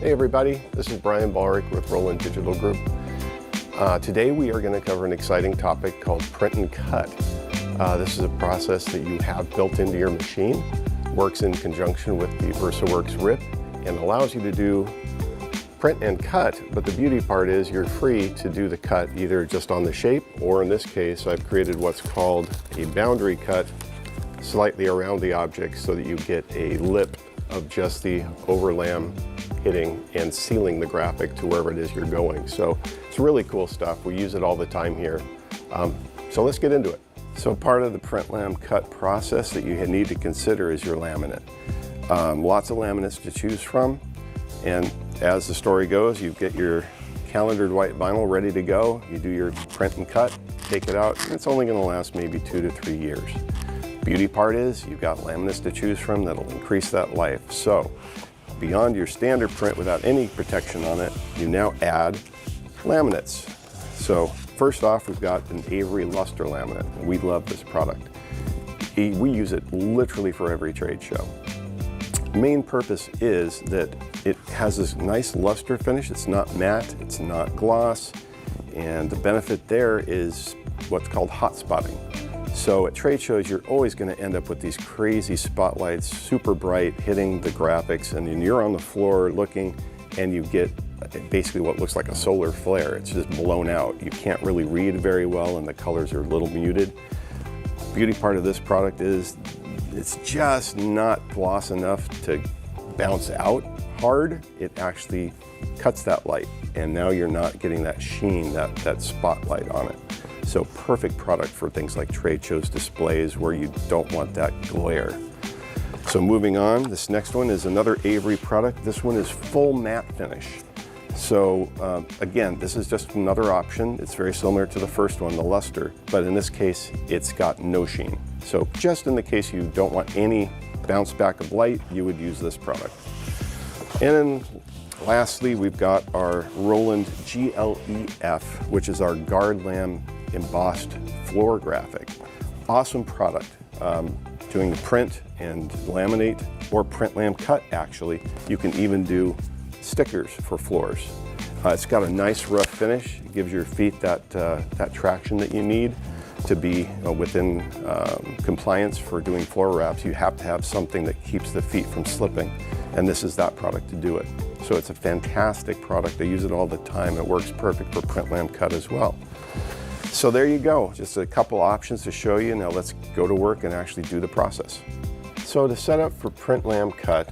Hey everybody, this is Brian Ballrick with Roland Digital Group. Today we are going to cover an exciting topic called print and cut. This is a process that you have built into your machine, works in conjunction with the Versaworks RIP, and allows you to do print and cut, but the beauty part is you're free to do the cut either just on the shape, or in this case I've created what's called a boundary cut slightly around the object so that you get a lip of just the overlam hitting and sealing the graphic to wherever it is you're going. So it's really cool stuff. We use it all the time here. So let's get into it. So part of the print lam cut process that you need to consider is your laminate. Lots of laminates to choose from, and as the story goes, you get your calendared white vinyl ready to go. You do your print and cut, take it out, and it's only going to last maybe 2 to 3 years. Beauty part is you've got laminates to choose from that'll increase that life. So beyond your standard print without any protection on it, you now add laminates. So first off, we've got an Avery luster laminate. We love this product. We use it literally for every trade show. Main purpose is that it has this nice luster finish. It's not matte, it's not gloss, and the benefit there is what's called hot spotting. So at trade shows, you're always going to end up with these crazy spotlights, super bright, hitting the graphics, and then you're on the floor looking and you get basically what looks like a solar flare. It's just blown out. You can't really read very well and the colors are a little muted. The beauty part of this product is it's just not gloss enough to bounce out hard. It actually cuts that light, and now you're not getting that sheen, that spotlight on it. So perfect product for things like trade shows, displays, where you don't want that glare. So moving on, this next one is another Avery product. This one is full matte finish. So again, this is just another option. It's very similar to the first one, the luster, but in this case, it's got no sheen. So just in the case you don't want any bounce back of light, you would use this product. And then lastly, we've got our Roland GLEF, which is our guard lam embossed floor graphic. Awesome product. Doing the print and laminate, or print lam cut actually. You can even do stickers for floors. It's got a nice rough finish. It gives your feet that traction that you need to be within compliance for doing floor wraps. You have to have something that keeps the feet from slipping, and this is that product to do it. So it's a fantastic product. I use it all the time. It works perfect for print lam cut as well. So there you go, just a couple options to show you. Now let's go to work and actually do the process. So to set up for print lam cut,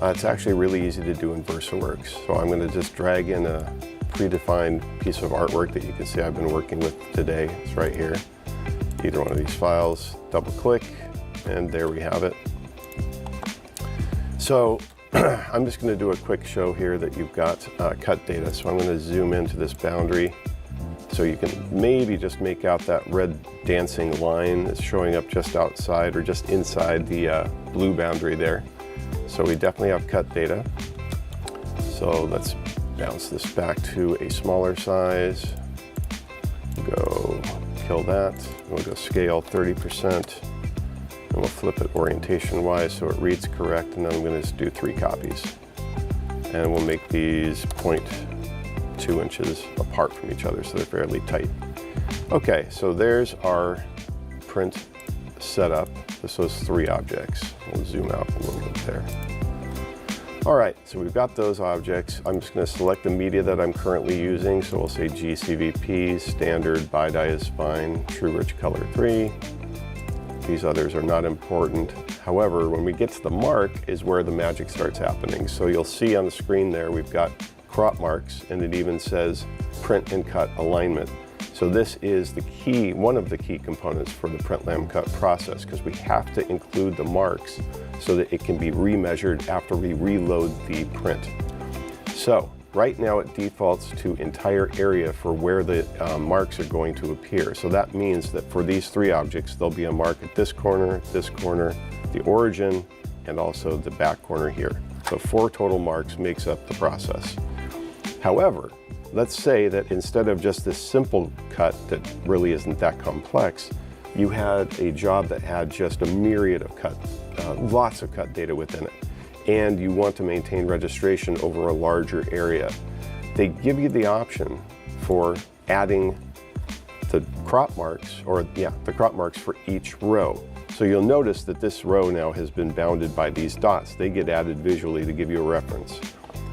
it's actually really easy to do in Versaworks. So I'm going to just drag in a predefined piece of artwork that you can see I've been working with today. It's right here. Either one of these files, double click, and there we have it. So I'm just going to do a quick show here that you've got cut data. So I'm going to zoom into this boundary so you can maybe just make out that red dancing line that's showing up just outside or just inside the blue boundary there. So we definitely have cut data. So let's bounce this back to a smaller size. Go kill that. We'll go scale 30%. And we'll flip it orientation wise so it reads correct. And then I'm going to just do 3 copies. And we'll make these 0.2 inches apart from each other so they're fairly tight. Okay, so there's our print setup. This was 3 objects. We'll zoom out a little bit there. All right, so we've got those objects. I'm just going to select the media that I'm currently using. So we'll say GCVP, standard, BiDi is fine, True Rich Color 3. These others are not important. However, when we get to the mark is where the magic starts happening. So you'll see on the screen there, we've got crop marks, and it even says print and cut alignment. So this is the key, one of the key components for the print lam cut process, because we have to include the marks so that it can be remeasured after we reload the print. So right now it defaults to entire area for where the marks are going to appear. So that means that for these 3 objects, there'll be a mark at this corner, the origin, and also the back corner here. So 4 total marks makes up the process. However, let's say that instead of just this simple cut that really isn't that complex, you had a job that had just a myriad of cut, lots of cut data within it. and you want to maintain registration over a larger area. They give you the option for adding the crop marks, the crop marks for each row. So you'll notice that this row now has been bounded by these dots. They get added visually to give you a reference.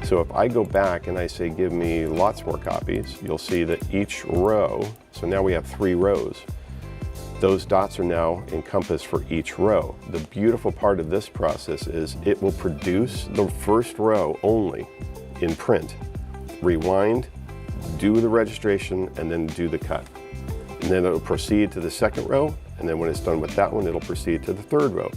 So if I go back and I say give me lots more copies, you'll see that each row, so now we have 3 rows, those dots are now encompassed for each row. The beautiful part of this process is it will produce the first row only in print, rewind, do the registration, and then do the cut. And then it'll proceed to the second row, and then when it's done with that one, it'll proceed to the third row.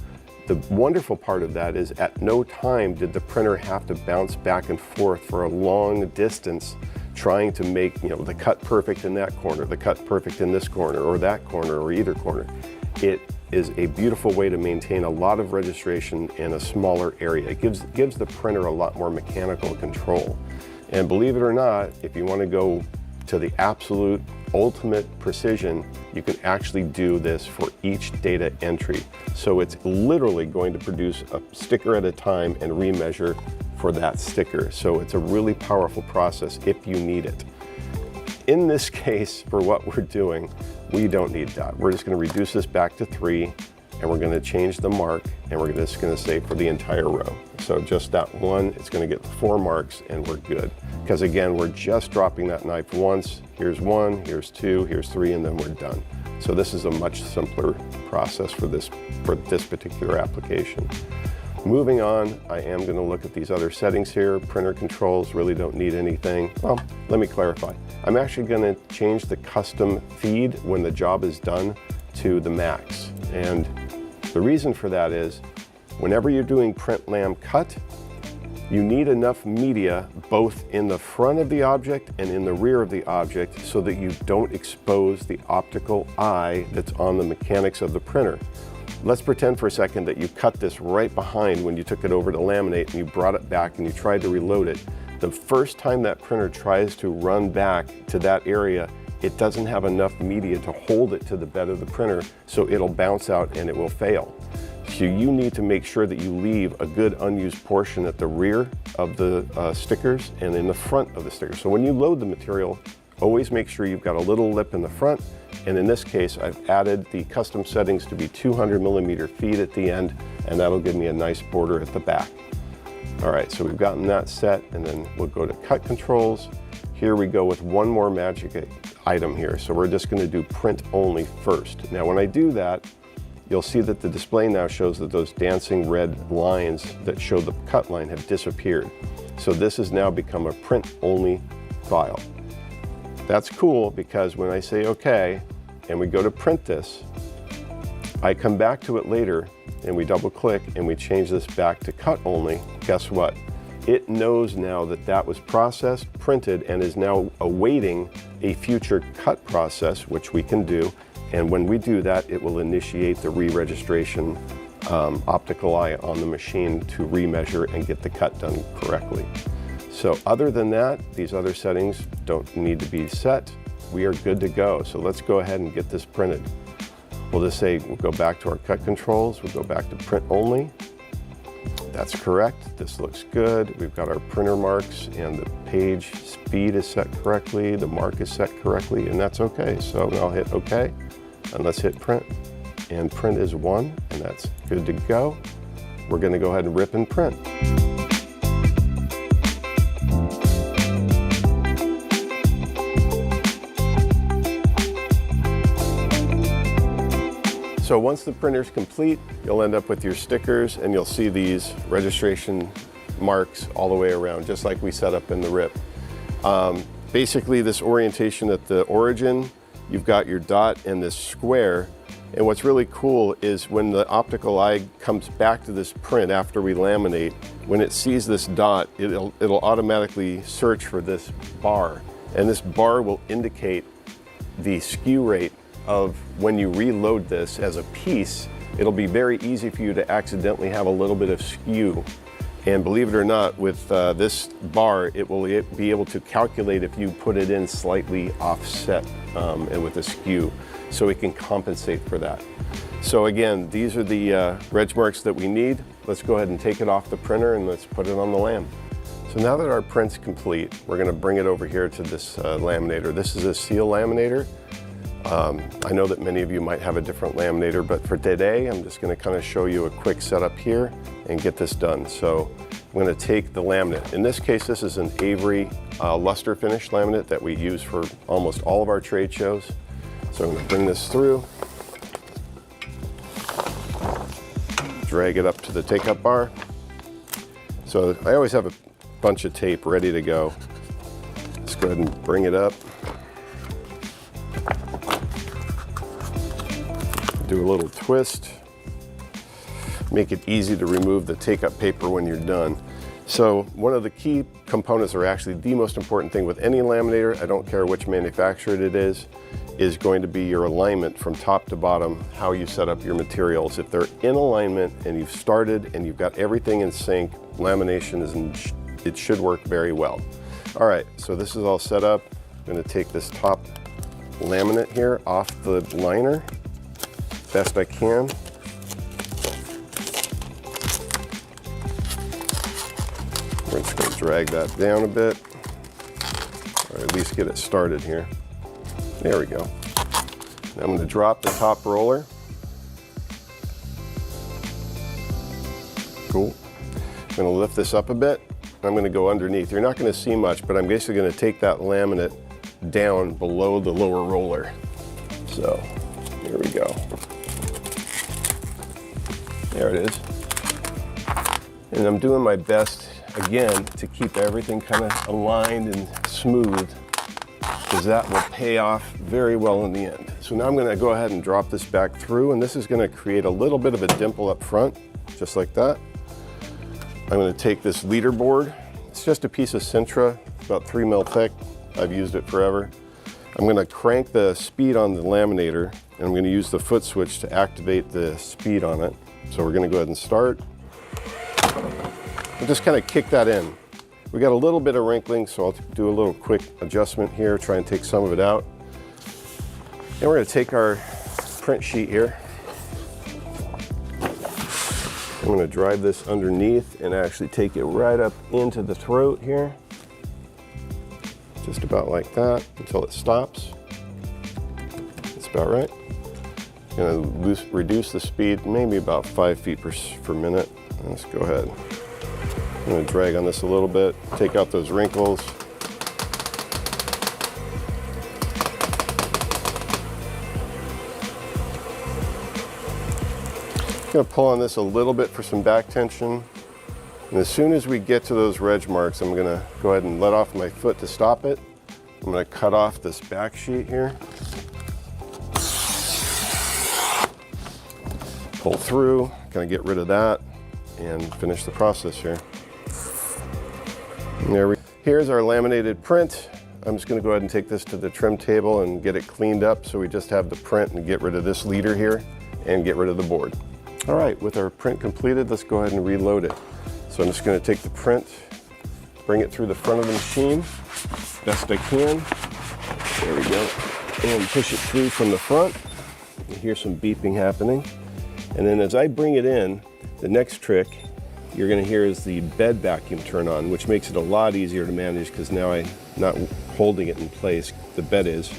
The wonderful part of that is at no time did the printer have to bounce back and forth for a long distance trying to make, the cut perfect in that corner, the cut perfect in this corner, or that corner, or either corner. It is a beautiful way to maintain a lot of registration in a smaller area. It gives the printer a lot more mechanical control. And believe it or not, if you want to go to the absolute ultimate precision, you can actually do this for each data entry. So it's literally going to produce a sticker at a time and remeasure for that sticker. So it's a really powerful process if you need it. In this case, for what we're doing, we don't need that. We're just going to reduce this back to 3, and we're going to change the mark, and we're just going to say for the entire row. So just that one, it's going to get 4 marks, and we're good. Because again, we're just dropping that knife once. Here's 1, here's 2, here's 3, and then we're done. So this is a much simpler process for this particular application. Moving on, I am going to look at these other settings here. Printer controls really don't need anything. Well, let me clarify. I'm actually going to change the custom feed when the job is done to the max. And the reason for that is whenever you're doing print lam cut, you need enough media both in the front of the object and in the rear of the object so that you don't expose the optical eye that's on the mechanics of the printer. Let's pretend for a second that you cut this right behind when you took it over to laminate and you brought it back and you tried to reload it. The first time that printer tries to run back to that area, it doesn't have enough media to hold it to the bed of the printer, so it'll bounce out and it will fail. So you need to make sure that you leave a good unused portion at the rear of the stickers and in the front of the stickers. So when you load the material, always make sure you've got a little lip in the front. And in this case, I've added the custom settings to be 200mm feed at the end, and that'll give me a nice border at the back. All right, so we've gotten that set, and then we'll go to cut controls. Here we go with one more magic item here. So we're just going to do print only first. Now, when I do that, you'll see that the display now shows that those dancing red lines that show the cut line have disappeared. So this has now become a print only file. That's cool because when I say OK and we go to print this, I come back to it later and we double click and we change this back to cut only. Guess what? It knows now that that was processed, printed, and is now awaiting a future cut process, which we can do. And when we do that, it will initiate the re-registration optical eye on the machine to remeasure and get the cut done correctly. So other than that, these other settings don't need to be set. We are good to go. So let's go ahead and get this printed. We'll just say, we'll go back to our cut controls. We'll go back to print only. That's correct. This looks good. We've got our printer marks and the page speed is set correctly. The mark is set correctly, and that's okay. So I'll hit OK, and let's hit print. And print is 1, and that's good to go. We're going to go ahead and rip and print. So once the printer's complete, you'll end up with your stickers and you'll see these registration marks all the way around, just like we set up in the RIP. Basically, this orientation at the origin, you've got your dot and this square. And what's really cool is when the optical eye comes back to this print after we laminate, when it sees this dot, it'll automatically search for this bar. And this bar will indicate the skew rate of when you reload this as a piece. It'll be very easy for you to accidentally have a little bit of skew. And believe it or not, with this bar, it will be able to calculate if you put it in slightly offset and with a skew, so it can compensate for that. So again, these are the reg marks that we need. Let's go ahead and take it off the printer and let's put it on the lam. So now that our print's complete, we're going to bring it over here to this laminator. This is a seal laminator. I know that many of you might have a different laminator, but for today, I'm just going to kind of show you a quick setup here and get this done. So I'm going to take the laminate. In this case, this is an Avery luster finish laminate that we use for almost all of our trade shows. So I'm going to bring this through, drag it up to the take-up bar. So I always have a bunch of tape ready to go. Let's go ahead and bring it up. Do a little twist. Make it easy to remove the take-up paper when you're done. So one of the key components, or actually the most important thing with any laminator, I don't care which manufacturer it is going to be your alignment from top to bottom, how you set up your materials. If they're in alignment and you've started and you've got everything in sync, lamination it should work very well. All right, so this is all set up. I'm going to take this top laminate here off the liner best I can. We're just going to drag that down a bit, or at least get it started here. There we go. Now I'm going to drop the top roller. Cool. I'm going to lift this up a bit. I'm going to go underneath. You're not going to see much, but I'm basically going to take that laminate down below the lower roller. So here we go. There it is. And I'm doing my best, again, to keep everything kind of aligned and smooth, because that will pay off very well in the end. So now I'm going to go ahead and drop this back through, and this is going to create a little bit of a dimple up front, just like that. I'm going to take this leader board. It's just a piece of Sintra, about 3 mil thick. I've used it forever. I'm going to crank the speed on the laminator, and I'm going to use the foot switch to activate the speed on it. So we're going to go ahead and start. And just kind of kick that in. We got a little bit of wrinkling, so I'll do a little quick adjustment here, try and take some of it out. And we're going to take our print sheet here. I'm going to drive this underneath and actually take it right up into the throat here. Just about like that until it stops. That's about right. I'm going to reduce the speed, maybe about 5 feet per minute. Let's go ahead. I'm going to drag on this a little bit, take out those wrinkles. I'm going to pull on this a little bit for some back tension. And as soon as we get to those reg marks, I'm going to go ahead and let off my foot to stop it. I'm going to cut off this back sheet here. Pull through, kind of get rid of that, and finish the process here. Here's our laminated print. I'm just going to go ahead and take this to the trim table and get it cleaned up, so we just have the print and get rid of this leader here and get rid of the board. All right, with our print completed, let's go ahead and reload it. So I'm just going to take the print, bring it through the front of the machine best I can. There we go. And push it through from the front. You hear some beeping happening. And then as I bring it in, the next trick you're going to hear is the bed vacuum turn on, which makes it a lot easier to manage because now I'm not holding it in place, the bed is.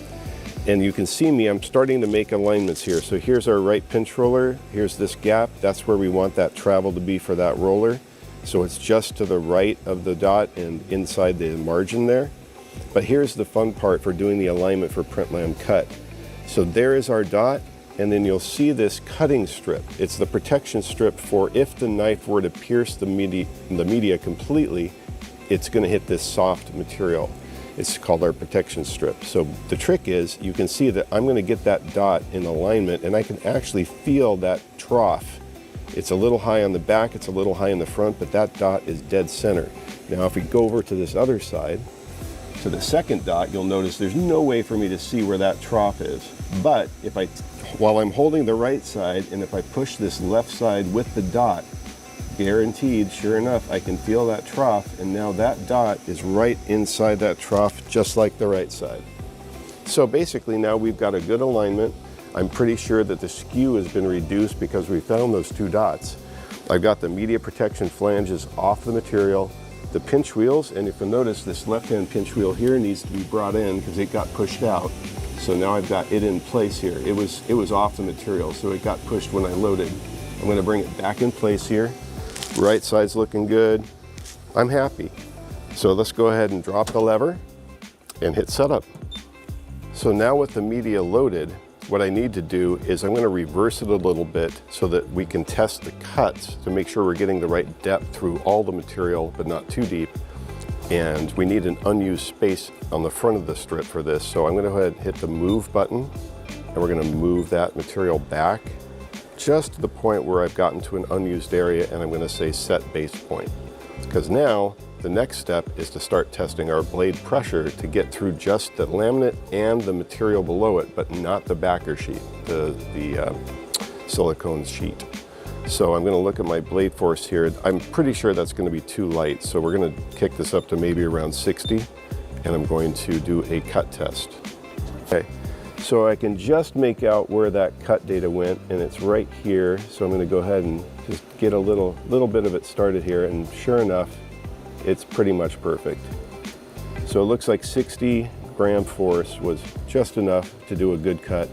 And you can see me, I'm starting to make alignments here. So here's our right pinch roller, here's this gap, that's where we want that travel to be for that roller. So it's just to the right of the dot and inside the margin there. But here's the fun part for doing the alignment for print lam cut. So there is our dot, and then you'll see this cutting strip. It's the protection strip for if the knife were to pierce the media completely, it's going to hit this soft material. It's called our protection strip. So the trick is you can see that I'm going to get that dot in alignment, and I can actually feel that trough. It's a little high on the back, it's a little high in the front, but that dot is dead center. Now if we go over to this other side, to the second dot, you'll notice there's no way for me to see where that trough is. But if while I'm holding the right side, and if I push this left side with the dot, guaranteed, sure enough, I can feel that trough, and now that dot is right inside that trough, just like the right side. So basically now we've got a good alignment. I'm pretty sure that the skew has been reduced because we found those 2 dots. I've got the media protection flanges off the material, the pinch wheels, and if you notice, this left-hand pinch wheel here needs to be brought in because it got pushed out. So now I've got it in place here. It was off the material, so it got pushed when I loaded. I'm going to bring it back in place here. Right side's looking good. I'm happy. So let's go ahead and drop the lever and hit setup. So now with the media loaded, what I need to do is I'm going to reverse it a little bit so that we can test the cuts to make sure we're getting the right depth through all the material, but not too deep. And we need an unused space on the front of the strip for this. So I'm going to go ahead and hit the move button, and we're going to move that material back just to the point where I've gotten to an unused area, and I'm going to say set base point. Because now the next step is to start testing our blade pressure to get through just the laminate and the material below it, but not the backer sheet, the silicone sheet. So I'm going to look at my blade force here. I'm pretty sure that's going to be too light, so we're going to kick this up to maybe around 60, and I'm going to do a cut test. Okay, so I can just make out where that cut data went, and it's right here. So I'm going to go ahead and just get a little bit of it started here, and sure enough, it's pretty much perfect. So it looks like 60 gram force was just enough to do a good cut.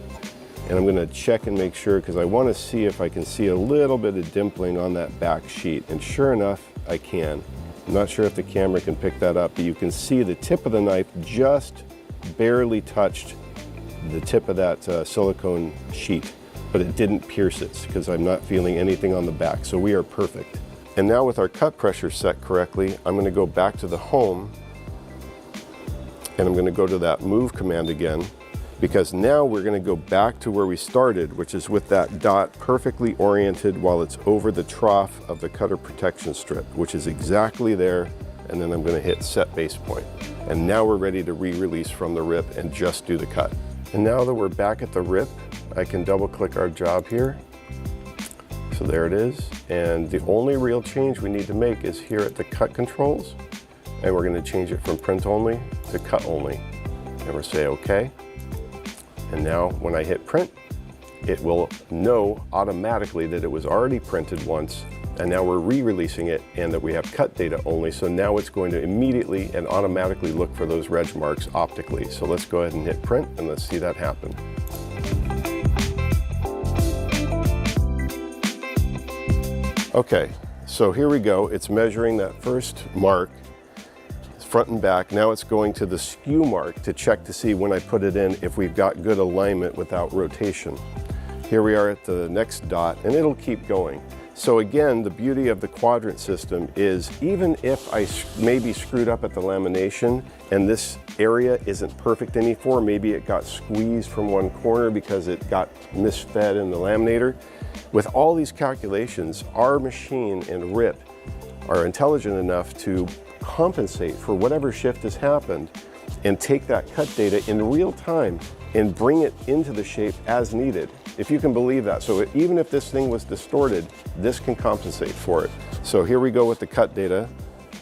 And I'm going to check and make sure because I want to see if I can see a little bit of dimpling on that back sheet. And sure enough, I can. I'm not sure if the camera can pick that up, but you can see the tip of the knife just barely touched the tip of that silicone sheet, but it didn't pierce it because I'm not feeling anything on the back. So we are perfect. And now with our cut pressure set correctly, I'm going to go back to the home, and I'm going to go to that move command again, because now we're going to go back to where we started, which is with that dot perfectly oriented while it's over the trough of the cutter protection strip, which is exactly there. And then I'm going to hit set base point. And now we're ready to re-release from the rip and just do the cut. And now that we're back at the rip, I can double click our job here. So there it is. And the only real change we need to make is here at the cut controls. And we're going to change it from print only to cut only. And we'll say okay. And now when I hit print, it will know automatically that it was already printed once, and now we're re-releasing it and that we have cut data only. So now it's going to immediately and automatically look for those reg marks optically. So let's go ahead and hit print and let's see that happen. Okay, so here we go. It's measuring that first mark, front and back. Now it's going to the skew mark to check to see when I put it in if we've got good alignment without rotation. Here we are at the next dot, and it'll keep going. So again, the beauty of the quadrant system is even if I maybe screwed up at the lamination and this area isn't perfect anymore, maybe it got squeezed from one corner because it got misfed in the laminator. With all these calculations, our machine and RIP are intelligent enough to compensate for whatever shift has happened and take that cut data in real time and bring it into the shape as needed, if you can believe that. So even if this thing was distorted, this can compensate for it. So here we go with the cut data.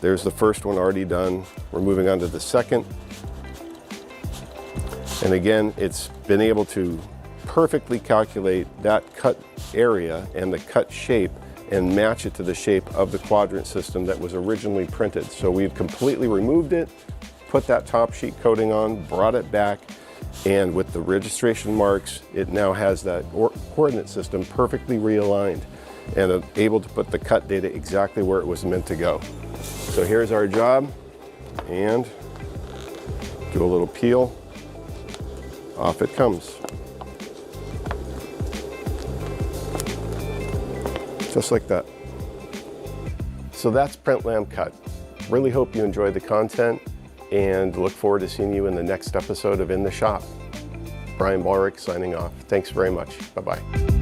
There's the first one already done. We're moving on to the second. And again, it's been able to perfectly calculate that cut area and the cut shape and match it to the shape of the quadrant system that was originally printed. So we've completely removed it, put that top sheet coating on, brought it back, and with the registration marks, it now has that coordinate system perfectly realigned and able to put the cut data exactly where it was meant to go. So here's our job, and do a little peel, off it comes. Just like that. So that's Print Lam Cut. Really hope you enjoyed the content and look forward to seeing you in the next episode of In the Shop. Brian Ballrick signing off. Thanks very much. Bye-bye.